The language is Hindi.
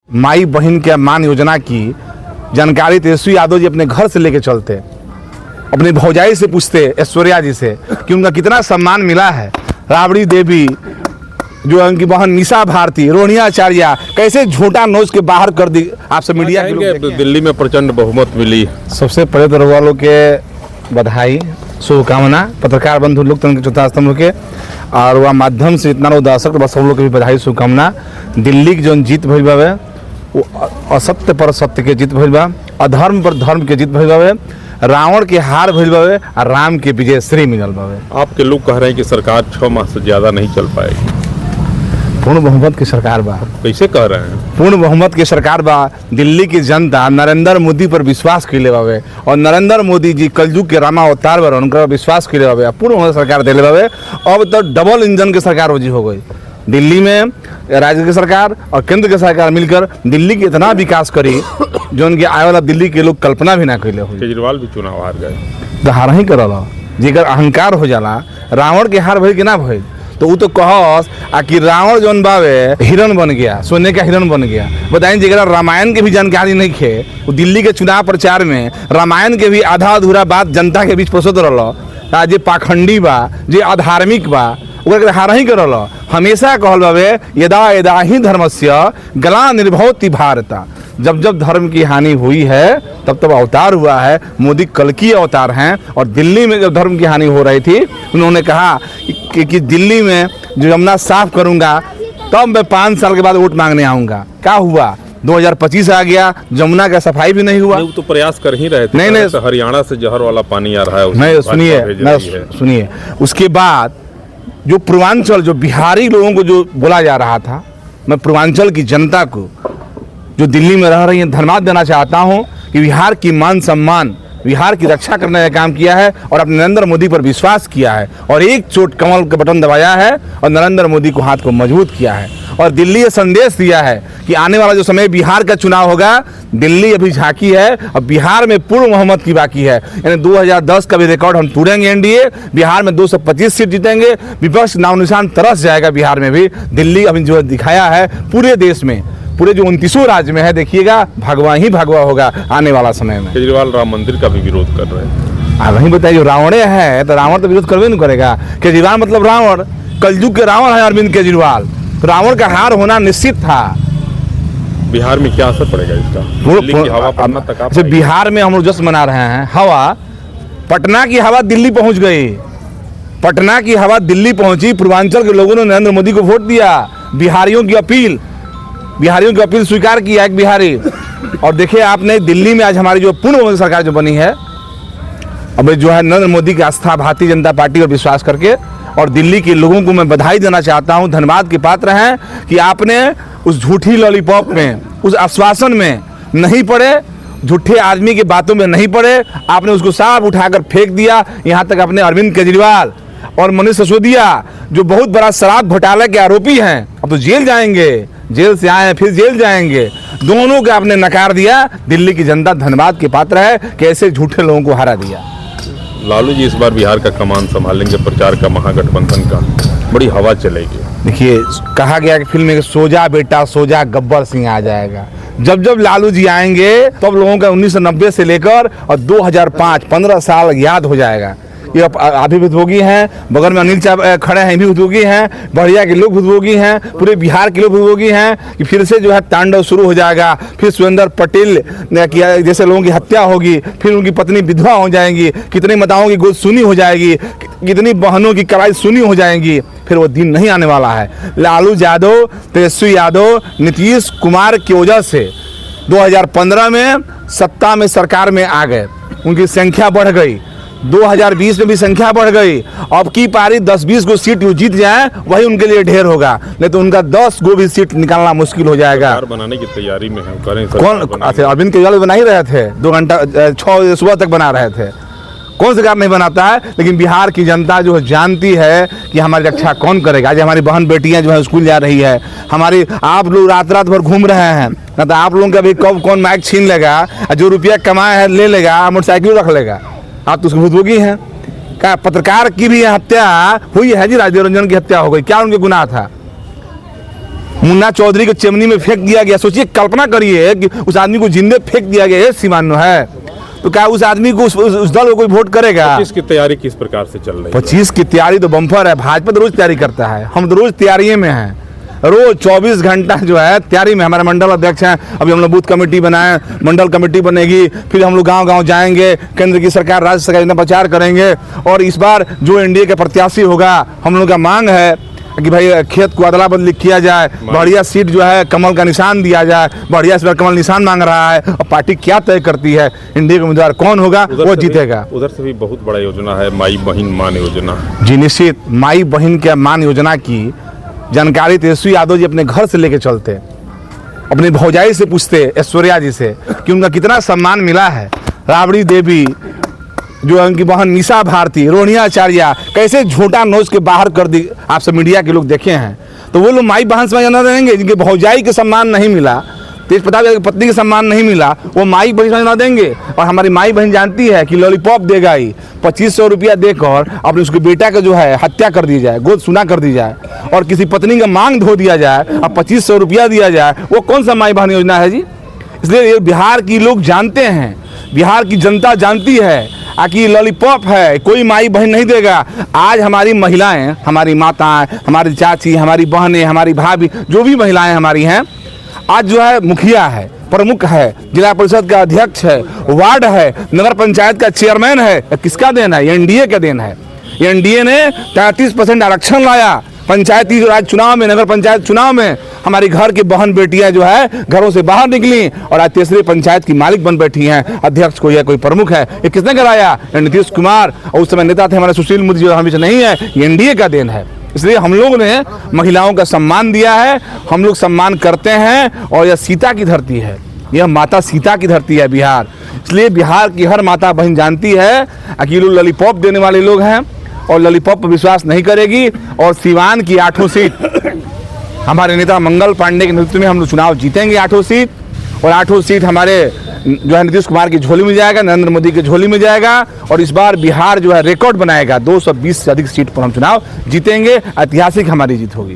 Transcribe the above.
माई बहन के मान योजना की जानकारी तेजस्वी यादव जी अपने घर से लेके चलते, अपनी भौजाई से पूछते ऐश्वर्या जी से कि उनका कितना सम्मान मिला है। राबड़ी देवी, जो उनकी बहन निशा भारती, रोहिणी आचार्य कैसे झूठा नोच के बाहर कर दी। आप सब मीडिया के लोग दिल्ली में प्रचंड बहुमत मिली। सबसे पहले तो वालों के बधाई, शुभकामना, पत्रकार बंधु लोकतंत्र के चौथा स्तंभ के और वह माध्यम से इतना लोग दर्शक बस सब लोग के भी बधाई शुभकामना। दिल्ली की जो जीत भइल बावे वो असत्य पर सत्य के जीत भइल बा, अधर्म पर धर्म के जीत भइल बावे, रावण के हार भइल बावे और राम के विजय श्री मिलल बावे। आपके लोग कह रहे हैं कि सरकार 6 माह से ज्यादा नहीं चल पाएगी। पूर्ण बहुमत की सरकार बा। कैसे कह रहे हैं? पूर्ण बहुमत की सरकार बा। दिल्ली की जनता नरेंद्र मोदी पर विश्वास कैले बावे और नरेंद्र मोदी जी कलयुग के रामा अवतार पर उनका विश्वास कैले बावे, पूर्ण बहुमत सरकार देले बावे। अब तो डबल इंजन की सरकार हो गई। दिल्ली में राज्य की सरकार और केंद्र की सरकार मिलकर दिल्ली की इतना विकास करी जो उनके आए वाला दिल्ली के लोग कल्पना भी ना कैले हुई। केजरीवाल भी चुनाव हार गए तो हार ही करल, जेकर अहंकार हो जाला। रावण के हार भइल कि ना भइल तो वो तो कहस कि रावण जौन बावे हिरण बन गया, सोने का हिरण बन गया। बताएं जेकरा रामायण के भी जानकारी नहीं खे, वो दिल्ली के चुनाव प्रचार में रामायण के भी आधा अधूरा बात जनता के बीच पहुँचत रहा। जे पाखंडी बा, जे अधार्मिक बा, ओकरा हार ही करल। हमेशा कहल बावे यदा यदा ही धर्मस्य गला निर्भवति भारता। जब जब धर्म की हानि हुई है तब तब अवतार हुआ है। मोदी कल की अवतार हैं। और दिल्ली में जब धर्म की हानि हो रही थी उन्होंने कहा कि दिल्ली में जो यमुना साफ करूंगा तब मैं 5 साल के बाद वोट मांगने आऊंगा। क्या हुआ? 2025 आ गया, जमुना का सफाई भी नहीं हुआ। वो तो प्रयास कर ही रहे थे। नहीं, तो हरियाणा से जहर वाला पानी आ रहा है। नहीं सुनिए, उसके बाद जो पूर्वांचल, जो बिहारी लोगों को जो बोला जा रहा था, मैं पूर्वांचल की जनता को जो दिल्ली में रह रही है धन्यवाद देना चाहता हूं कि बिहार की मान सम्मान, बिहार की रक्षा करने का काम किया है और अपने नरेंद्र मोदी पर विश्वास किया है और एक चोट कमल का बटन दबाया है और नरेंद्र मोदी को हाथ को मजबूत किया है। और दिल्ली ये संदेश दिया है कि आने वाला जो समय बिहार का चुनाव होगा, दिल्ली अभी झांकी है और बिहार में पूर्ण बहुमत की बाकी है। यानी 2010 का भी रिकॉर्ड हम तोड़ेंगे। एनडीए बिहार में 225 सीट जीतेंगे। विपक्ष नाम निशान तरस जाएगा बिहार में भी। दिल्ली अभी जो दिखाया है पूरे देश में, पूरे जो 29 राज्य में है, देखिएगा भगवा ही भगवा होगा आने वाला समय में। केजरीवाल राम मंदिर का भी विरोध कर रहे हैं। आप वही बताइए, रावणे है तो रावण तो विरोध करवे नहीं करेगा। केजरीवाल मतलब रावण, कलयुग के रावण है अरविंद केजरीवाल। तो रावण का हार होना निश्चित था। बिहार में क्या असर पड़ेगा इसका? दिल्ली की हवा पटना तक आ पाएगी? बिहार में हम लोग जश्न मना रहे हैं। हवा, पटना की हवा दिल्ली पहुंच गई। पटना की हवा दिल्ली पहुंची। पूर्वांचल के लोगों ने नरेंद्र मोदी को वोट दिया। बिहारियों की अपील स्वीकार किया एक बिहारी। और देखिए आपने दिल्ली में आज हमारी जो पूर्ण सरकार जो बनी है, अब जो है नरेंद्र मोदी की आस्था भारतीय जनता पार्टी पर विश्वास करके, और दिल्ली के लोगों को मैं बधाई देना चाहता हूं, धन्यवाद के पात्र हैं कि आपने उस झूठी लॉलीपॉप में, उस आश्वासन में नहीं पड़े, झूठे आदमी की बातों में नहीं पड़े। आपने उसको साफ उठाकर फेंक दिया। यहाँ तक अपने अरविंद केजरीवाल और मनीष सिसोदिया जो बहुत बड़ा शराब घोटाले के आरोपी हैं, अब तो जेल जाएंगे। जेल से आए हैं फिर जेल जाएंगे। दोनों का आपने नकार दिया। दिल्ली की जनता धन्यवाद के पात्र है कि ऐसे झूठे लोगों को हरा दिया। लालू जी इस बार बिहार का कमान संभालेंगे। प्रचार का महागठबंधन का बड़ी हवा चलेगी। देखिए कहा गया कि फिल्म में सो जा बेटा सो जा, गब्बर सिंह आ जाएगा। जब जब लालू जी आएंगे तब लोगों का 1990 से लेकर और 2005 15 साल याद हो जाएगा। ये अभी भुतभोगी हैं, बगल में अनिल खड़े हैं, भी भुतभोगी हैं, बढ़िया के लोग भुतभोगी हैं, पूरे बिहार के लोग भुतभोगी हैं कि फिर से जो है तांडव शुरू हो जाएगा। फिर सुरेंद्र पटेल जैसे लोगों की हत्या होगी, फिर उनकी पत्नी विधवा हो जाएंगी, कितने माताओं की गोद सुनी हो जाएगी, कितनी बहनों की कलाई सुनी हो जाएंगी। फिर वो दिन नहीं आने वाला है। लालू यादव, तेजस्वी यादव, नीतीश कुमार की वजह से 2015 में सत्ता में सरकार में आ गए, उनकी संख्या बढ़ गई। 2020 में भी संख्या बढ़ गई। अब की पारी 10-20 गो सीट जीत जाए वही उनके लिए ढेर होगा, नहीं तो उनका 10 गो भी सीट निकालना मुश्किल हो जाएगा। सरकार बनाने की तैयारी में है। कौन? अरविंद केजरीवाल बना ही रहे थे, 2 घंटा 6 बजे सुबह तक बना रहे थे। कौन सरकार नहीं बनाता है? लेकिन बिहार की जनता जो जानती है कि हमारी रक्षा कौन करेगा। आज हमारी बहन बेटियां जो है स्कूल जा रही है, हमारी आप लोग रात भर घूम रहे हैं, ना तो आप लोगों का भी कब कौन माइक छीन लेगा, जो रुपया कमाया है ले लेगा, मोटरसाइकिल रख लेगा। आप तो उसके भुतभोगी हैं। क्या पत्रकार की भी हत्या हुई है जी? राजदेव रंजन की हत्या हो गई, क्या उनके गुनाह था? मुन्ना चौधरी को चिमनी में फेंक दिया गया। सोचिए, कल्पना करिए कि उस आदमी को जिंदे फेंक दिया गया, ये सीमान्य है? तो क्या उस आदमी को उस दल को कोई वोट करेगा? 25 की तैयारी किस प्रकार से चल रही है? 25 की तैयारी तो बम्पर है। भाजपा तो रोज तैयारी करता है, हम तो रोज तैयारी में हैं, रोज 24 घंटा जो है तैयारी में। हमारे मंडल अध्यक्ष हैं, अभी हम लोग बूथ कमेटी बनाए, मंडल कमेटी बनेगी, फिर हम लोग गांव-गांव जाएंगे, केंद्र की सरकार, राज्य सरकार इतना प्रचार करेंगे। और इस बार जो एनडीए का प्रत्याशी होगा, हम लोग का मांग है कि भाई खेत को अदला बदली किया जाए, बढ़िया सीट जो है कमल का निशान दिया जाए। बढ़िया इस बार कमल निशान मांग रहा है, और पार्टी क्या तय करती है, एनडीए का उम्मीदवार कौन होगा वो जीतेगा। उधर से भी बहुत बड़ा योजना है, माई बहन मान योजना। जी निश्चित, माई बहन के मान योजना की जानकारी तेजस्वी यादव जी अपने घर से लेके चलते, अपनी भौजाई से पूछते, ऐश्वर्या जी से, कि उनका कितना सम्मान मिला है। राबड़ी देवी, जो उनकी बहन निशा भारती, रोहिणिया आचार्य, कैसे झोटा नोच के बाहर कर दी, आप सब मीडिया के लोग देखे हैं। तो वो लोग माई बहन से जाना देंगे जिनके भौजाई के सम्मान नहीं मिला, तेज प्रताप की पत्नी के सम्मान नहीं मिला, वो माई बहन समझना देंगे। और हमारी माई बहन जानती है कि लॉलीपॉप देगा ही, 2500 रुपया देकर अपने उसके बेटा का जो है हत्या कर दी जाए, गोद सुना कर दी जाए, और किसी पत्नी का मांग धो दिया जाए और 2500 रुपया दिया जाए, वो कौन सा माई बहन योजना है जी? इसलिए ये बिहार की लोग जानते हैं, बिहार की जनता जानती है कि लॉलीपॉप है, कोई माई बहन नहीं देगा। आज हमारी महिलाएं, हमारी माताएं, हमारी चाची, हमारी बहनें, हमारी भाभी, जो भी महिलाएं हमारी हैं, आज जो है मुखिया है, प्रमुख है, जिला परिषद का अध्यक्ष है, वार्ड है, नगर पंचायत का चेयरमैन है, किसका देन है? एनडीए का देन है। एनडीए ने 33% आरक्षण लाया पंचायती राज चुनाव में, नगर पंचायत चुनाव में। हमारी घर की बहन बेटियां जो है घरों से बाहर निकली और आज तीसरी पंचायत की मालिक बन बैठी हैं। अध्यक्ष कोई है, कोई प्रमुख है, ये किसने कराया? नीतीश कुमार, और उस समय नेता थे हमारे सुशील मोदी, जो हम बीच नहीं है, ये एनडीए का देन है। इसलिए हम लोग ने महिलाओं का सम्मान दिया है, हम लोग सम्मान करते हैं। और यह सीता की धरती है, यह माता सीता की धरती है बिहार। इसलिए बिहार की हर माता बहन जानती है कि लोग लॉलीपॉप देने वाले लोग हैं और लॉलीपॉप पर विश्वास नहीं करेगी। और सिवान की 8 सीट हमारे नेता मंगल पांडे के नेतृत्व में हम लोग चुनाव जीतेंगे, 8 सीट। और 8 सीट हमारे जो है नीतीश कुमार की झोली में जाएगा, नरेंद्र मोदी की झोली में जाएगा। और इस बार बिहार जो है रिकॉर्ड बनाएगा, 220 से अधिक सीट पर हम चुनाव जीतेंगे। ऐतिहासिक हमारी जीत होगी।